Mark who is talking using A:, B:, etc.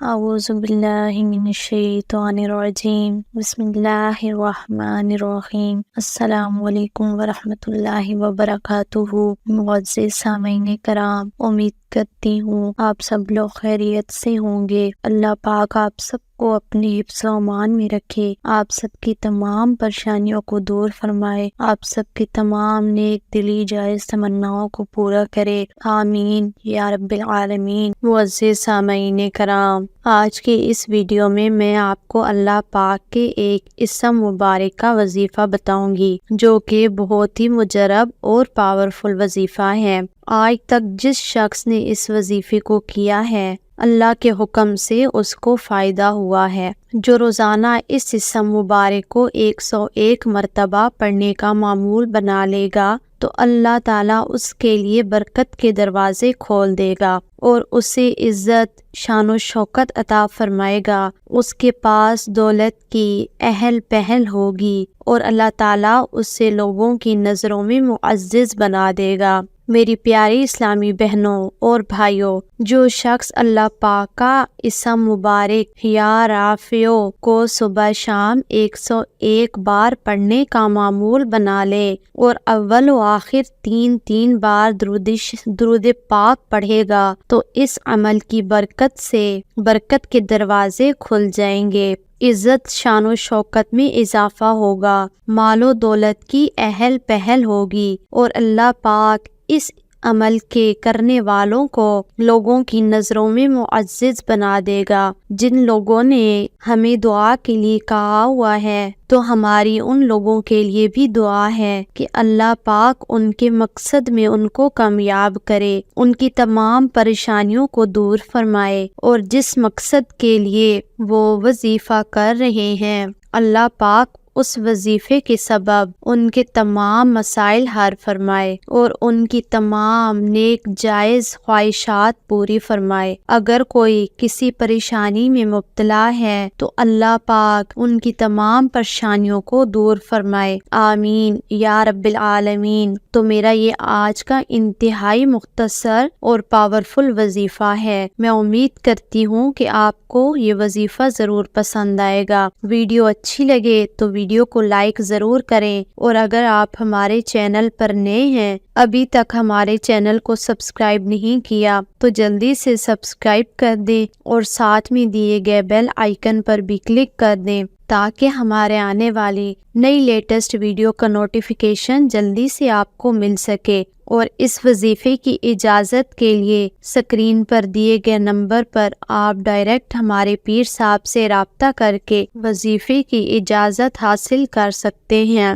A: اعوذ باللہ من الشیطان الرجیم بسم اللہ الرحمن الرحیم السلام علیکم ورحمۃ اللہ وبرکاتہ۔ معزز سامعین کرام، امید کرتی ہوں آپ سب لوگ خیریت سے ہوں گے۔ اللہ پاک آپ سب کو اپنے حفظ و امان میں رکھے، آپ سب کی تمام پریشانیوں کو دور فرمائے، آپ سب کی تمام نیک دلی جائز تمناؤں کو پورا کرے، آمین یا رب العالمین۔ معزز سامعین کرام، آج کے اس ویڈیو میں آپ کو اللہ پاک کے ایک اسم مبارک کا وظیفہ بتاؤں گی، جو کہ بہت ہی مجرب اور پاورفل وظیفہ ہے۔ آج تک جس شخص نے اس وظیفے کو کیا ہے، اللہ کے حکم سے اس کو فائدہ ہوا ہے۔ جو روزانہ اس اسم مبارک کو 101 مرتبہ پڑھنے کا معمول بنا لے گا تو اللہ تعالیٰ اس کے لیے برکت کے دروازے کھول دے گا اور اسے عزت، شان و شوکت عطا فرمائے گا۔ اس کے پاس دولت کی اہل پہل ہوگی اور اللہ تعالیٰ اسے لوگوں کی نظروں میں معزز بنا دے گا۔ میری پیاری اسلامی بہنوں اور بھائیوں، جو شخص اللہ پاک کا اسم مبارک یا رافعو کو صبح شام 101 بار پڑھنے کا معمول بنا لے اور اول و آخر 3 بار درود پاک پڑھے گا تو اس عمل کی برکت سے برکت کے دروازے کھل جائیں گے، عزت، شان و شوکت میں اضافہ ہوگا، مال و دولت کی اہل پہل ہوگی اور اللہ پاک اس عمل کے کرنے والوں کو لوگوں کی نظروں میں معزز بنا دے گا۔ جن لوگوں نے ہمیں دعا کے لیے کہا ہوا ہے تو ہماری ان لوگوں کے لیے بھی دعا ہے کہ اللہ پاک ان کے مقصد میں ان کو کامیاب کرے، ان کی تمام پریشانیوں کو دور فرمائے اور جس مقصد کے لیے وہ وظیفہ کر رہے ہیں، اللہ پاک اس وظیفے کے سبب ان کے تمام مسائل حل فرمائے اور ان کی تمام نیک جائز خواہشات پوری فرمائے۔ اگر کوئی کسی پریشانی میں مبتلا ہے تو اللہ پاک ان کی تمام پریشانیوں کو دور فرمائے، آمین یا رب العالمین۔ تو میرا یہ آج کا انتہائی مختصر اور پاورفل وظیفہ ہے۔ میں امید کرتی ہوں کہ آپ کو یہ وظیفہ ضرور پسند آئے گا۔ ویڈیو اچھی لگے تو ویڈیو کو لائک ضرور کریں، اور اگر آپ ہمارے چینل پر نئے ہیں، ابھی تک ہمارے چینل کو سبسکرائب نہیں کیا تو جلدی سے سبسکرائب کر دیں اور ساتھ میں دیے گئے بیل آئیکن پر بھی کلک کر دیں تاکہ ہمارے آنے والی نئی لیٹسٹ ویڈیو کا نوٹیفیکیشن جلدی سے آپ کو مل سکے۔ اور اس وظیفے کی اجازت کے لیے اسکرین پر دیے گئے نمبر پر آپ ڈائریکٹ ہمارے پیر صاحب سے رابطہ کر کے وظیفے کی اجازت حاصل کر سکتے ہیں۔